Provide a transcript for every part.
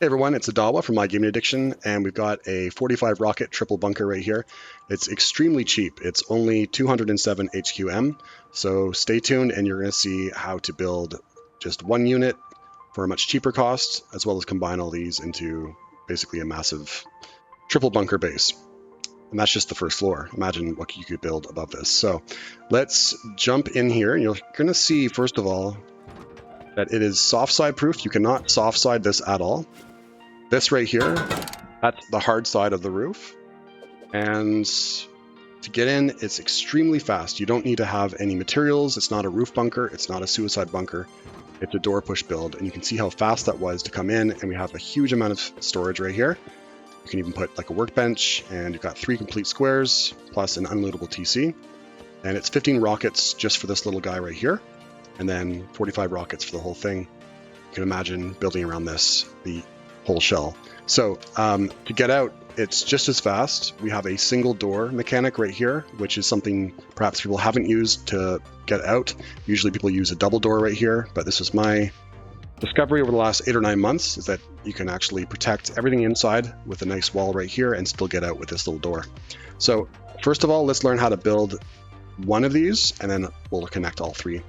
Hey everyone, it's ODAWA from My Gaming Addiction, and we've got a 45 rocket triple bunker right here. It's extremely cheap. It's only 207 HQM, so stay tuned and you're going to see how to build just one unit for a much cheaper cost, as well as combine all these into basically a massive triple bunker base. And that's just the first floor. Imagine what you could build above this. So let's jump in here. You're going to see, first of all, that it is soft side proof. You cannot soft side this at all. This right here, that's the hard side of the roof. And to get in, it's extremely fast. You don't need to have any materials. It's not a roof bunker. It's not a suicide bunker. It's a door push build. And you can see how fast that was to come in. And we have a huge amount of storage right here. You can even put like a workbench, and you've got 3 complete squares plus an unloadable TC. And it's 15 rockets just for this little guy right here. And then 45 rockets for the whole thing. You can imagine building around this, the whole shell. So to get out, it's just as fast. We have a single door mechanic right here, which is something perhaps people haven't used to get out. Usually people use a double door right here, but this is my discovery over the last 8 or 9 months, is that you can actually protect everything inside with a nice wall right here and still get out with this little door. So first of all, let's learn how to build one of these, and then we'll connect all 3.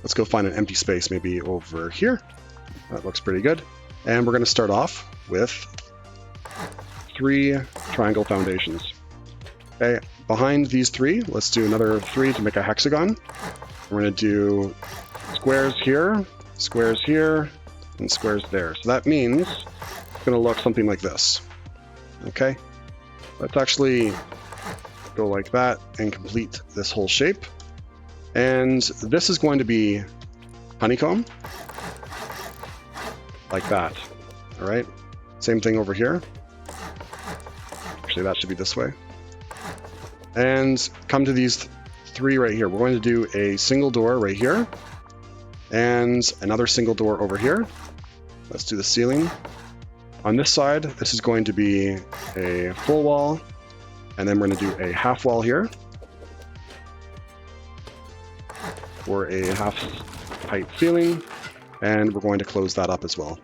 Let's go find an empty space, maybe over here. That looks pretty good. And we're going to start off with 3 triangle foundations. Okay, behind these 3, let's do another 3 to make a hexagon. We're going to do squares here, and squares there. So that means it's going to look something like this. Okay, let's actually go like that and complete this whole shape. And this is going to be honeycomb, like that. All right, same thing over here. Actually, that should be this way. And come to these 3 right here. We're going to do a single door right here and another single door over here. Let's do the ceiling. On this side, this is going to be a full wall, and then we're going to do a half wall here for a half height ceiling, and we're going to close that up as well.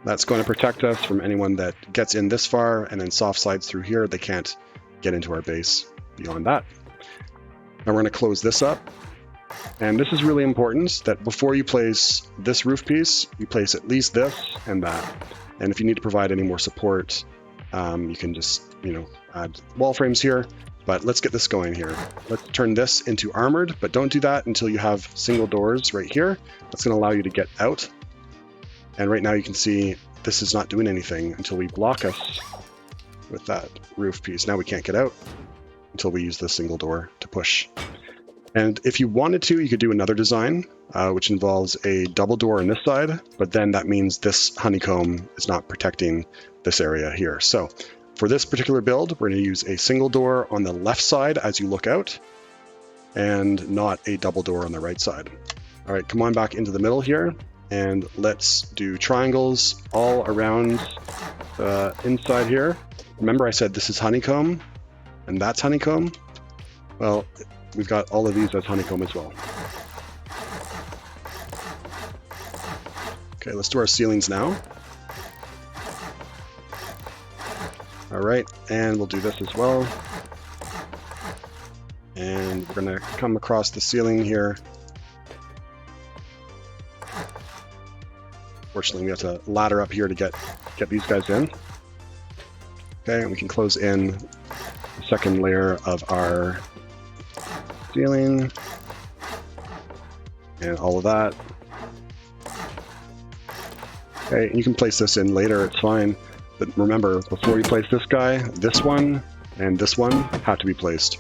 That's going to protect us from anyone that gets in this far and then soft sides through here. They can't get into our base beyond that. Now we're going to close this up. And this is really important, that before you place this roof piece, you place at least this and that. And if you need to provide any more support, you can just, add wall frames here. But let's get this going here. Let's turn this into armored, but don't do that until you have single doors right here. That's going to allow you to get out. And right now you can see this is not doing anything until we block us with that roof piece. Now we can't get out until we use the single door to push. And if you wanted to, you could do another design, which involves a double door on this side, but then that means this honeycomb is not protecting this area here. So for this particular build, we're going to use a single door on the left side as you look out, and not a double door on the right side. All right, come on back into the middle here, and let's do triangles all around the inside here. Remember I said this is honeycomb, and that's honeycomb? Well, we've got all of these as honeycomb as well. Okay, let's do our ceilings now. All right, and we'll do this as well. And we're gonna come across the ceiling here. Fortunately, we have to ladder up here to get these guys in. Okay, and we can close in the second layer of our ceiling and all of that. Okay, you can place this in later, it's fine. But remember, before you place this guy, this one and this one have to be placed.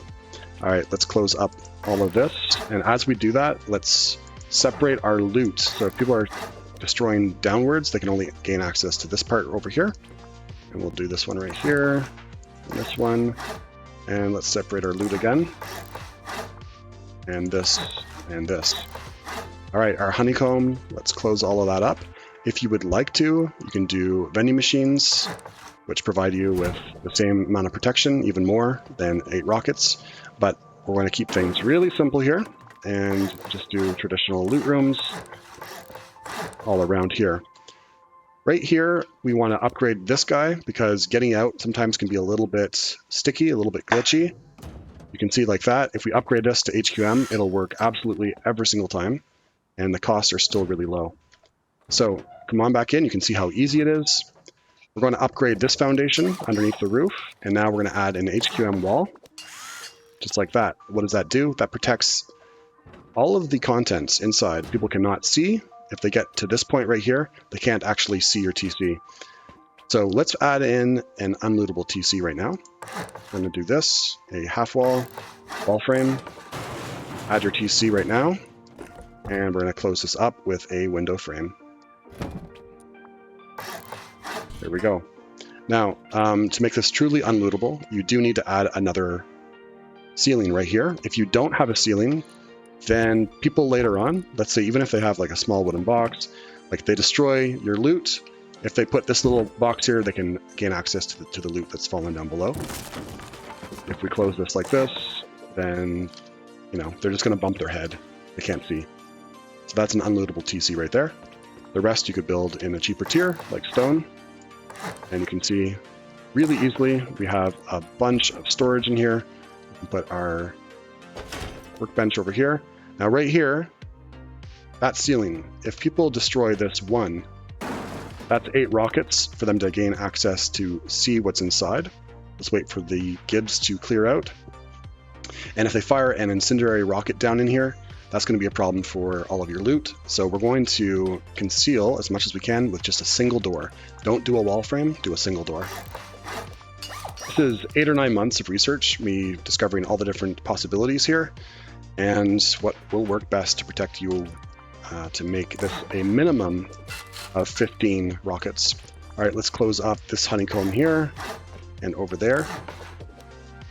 All right, let's close up all of this. And as we do that, let's separate our loot. So if people are destroying downwards, they can only gain access to this part over here. And we'll do this one right here, and this one. And let's separate our loot again. And this, and this. All right, our honeycomb, let's close all of that up. If you would like to, you can do vending machines, which provide you with the same amount of protection, even more than 8 rockets. But we're going to keep things really simple here and just do traditional loot rooms all around here. Right here, we want to upgrade this guy because getting out sometimes can be a little bit sticky, a little bit glitchy. You can see like that. If we upgrade this to HQM, it'll work absolutely every single time, and the costs are still really low. So come on back in. You can see how easy it is. We're going to upgrade this foundation underneath the roof, and now we're going to add an HQM wall, just like that. What does that do? That protects all of the contents inside. People cannot see. If they get to this point right here, they can't actually see your TC. So let's add in an unlootable TC right now. I'm going to do this, a half wall frame, add your TC right now, and we're going to close this up with a window frame. There we go. Now, to make this truly unlootable, you do need to add another ceiling right here. If you don't have a ceiling, then people later on, let's say even if they have like a small wooden box, like they destroy your loot, if they put this little box here, they can gain access to the loot that's fallen down below. If we close this like this, then, you know, they're just going to bump their head. They can't see. So that's an unlootable TC right there. The rest you could build in a cheaper tier, like stone. And you can see really easily, we have a bunch of storage in here. We can put our workbench over here. Now right here, that ceiling, if people destroy this one, that's 8 rockets for them to gain access to see what's inside. Let's wait for the gibs to clear out. And if they fire an incendiary rocket down in here, that's going to be a problem for all of your loot. So we're going to conceal as much as we can with just a single door. Don't do a wall frame, do a single door. This is 8 or 9 months of research, me discovering all the different possibilities here, and what will work best to protect you to make this a minimum of 15 rockets. All right, let's close up this honeycomb here and over there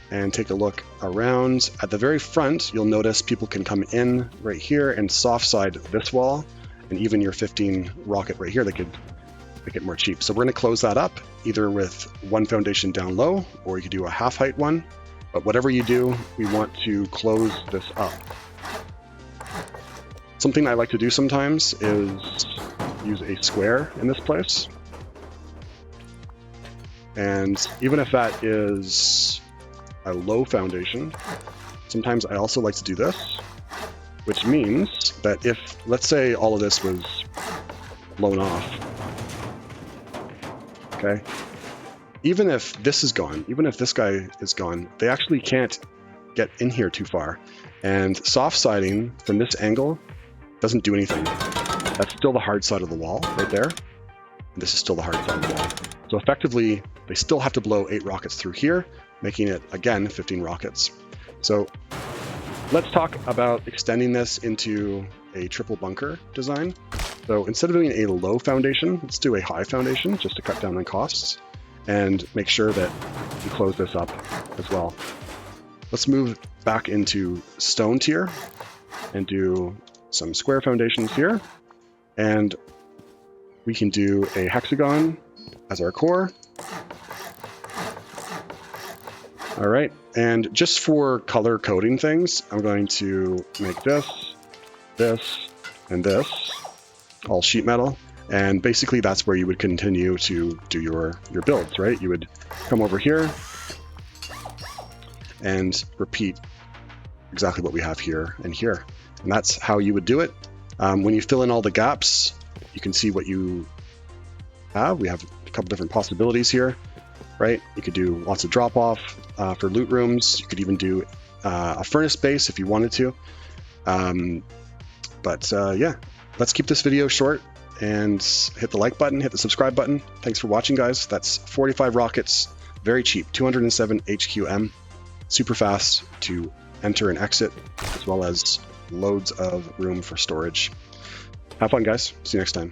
and take a look around. At the very front, you'll notice people can come in right here and soft side this wall, and even your 15 rocket right here, they could make it more cheap. So we're gonna close that up either with one foundation down low, or you could do a half height one. But whatever you do, we want to close this up. Something I like to do sometimes is use a square in this place. And even if that is a low foundation, sometimes I also like to do this, which means that if, let's say all of this was blown off, okay? Even if this is gone, even if this guy is gone, they actually can't get in here too far. And soft siding from this angle doesn't do anything. That's still the hard side of the wall right there. And this is still the hard side of the wall. So effectively, they still have to blow 8 rockets through here, making it, again, 15 rockets. So let's talk about extending this into a triple bunker design. So instead of doing a low foundation, let's do a high foundation just to cut down on costs and make sure that we close this up as well. Let's move back into stone tier and do some square foundations here. And we can do a hexagon as our core. All right, and just for color coding things, I'm going to make this, and this, all sheet metal. And basically that's where you would continue to do your builds, right? You would come over here and repeat exactly what we have here and here. And that's how you would do it. When you fill in all the gaps, you can see what you have. We have a couple different possibilities here, right? You could do lots of drop off for loot rooms. You could even do a furnace base if you wanted to. Yeah, let's keep this video short and hit the like button, hit the subscribe button. Thanks for watching, guys. That's 45 rockets, very cheap, 207 HQM, super fast to enter and exit, as well as loads of room for storage. Have fun, guys. See you next time.